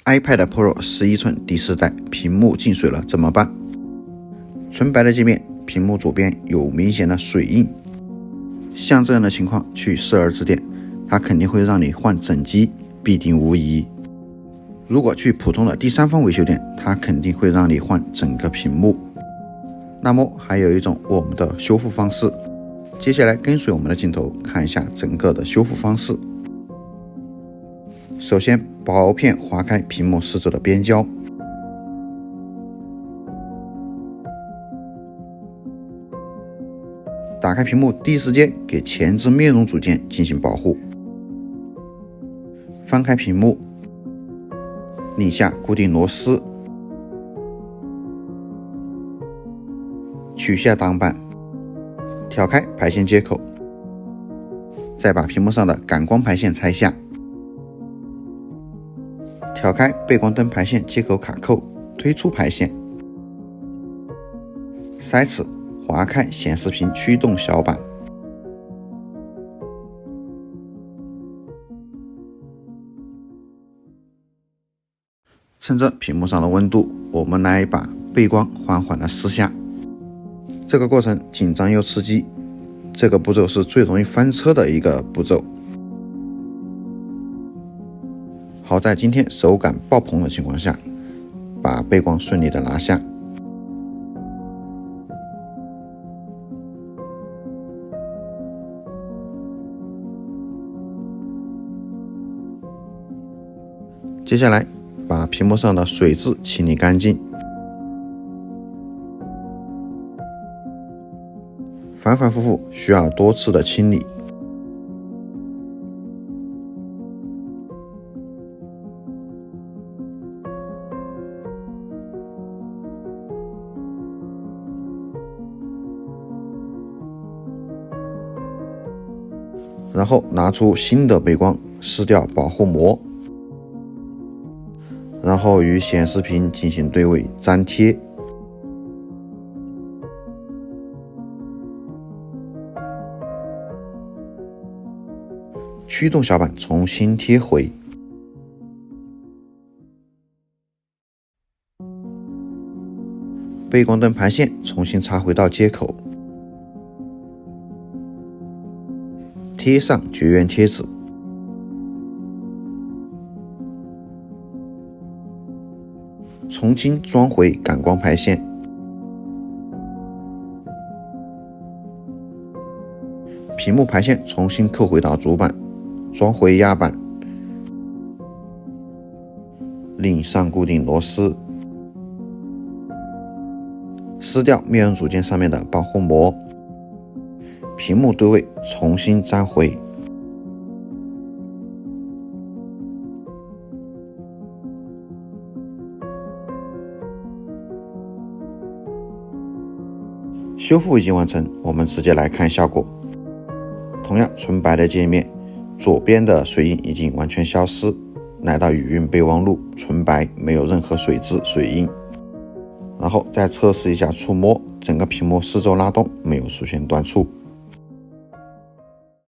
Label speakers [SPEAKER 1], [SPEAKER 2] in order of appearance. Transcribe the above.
[SPEAKER 1] iPad Pro 11寸第4代屏幕进水了怎么办？纯白的界面，屏幕左边有明显的水印，像这样的情况去4S店，它肯定会让你换整机，必定无疑。如果去普通的第三方维修店，它肯定会让你换整个屏幕。那么还有一种我们的修复方式，接下来跟随我们的镜头看一下整个的修复方式。首先薄片划开屏幕四周的边胶，打开屏幕第一时间给前置面容组件进行保护，翻开屏幕，拧下固定螺丝，取下挡板，挑开排线接口，再把屏幕上的感光排线拆下，挑开背光灯排线接口卡扣，推出排线，塞齿划开显示屏驱动小板，趁着屏幕上的温度，我们来把背光缓缓的撕下。这个过程紧张又刺激，这个步骤是最容易翻车的一个步骤。好在今天手感爆棚的情况下，把背光顺利的拿下。接下来把屏幕上的水渍清理干净，反反复复需要多次的清理。然后拿出新的背光，撕掉保护膜，然后与显示屏进行对位粘贴。驱动小板重新贴回，背光灯排线重新插回到接口，贴上绝缘贴纸，重新装回感光排线，屏幕排线重新扣回到主板，装回压板，拧上固定螺丝，撕掉面容组件上面的保护膜，屏幕对位重新粘回。修复已经完成，我们直接来看效果。同样纯白的界面，左边的水印已经完全消失，来到语音备忘录，纯白，没有任何水渍水印。然后再测试一下触摸，整个屏幕四周拉动，没有出现断触。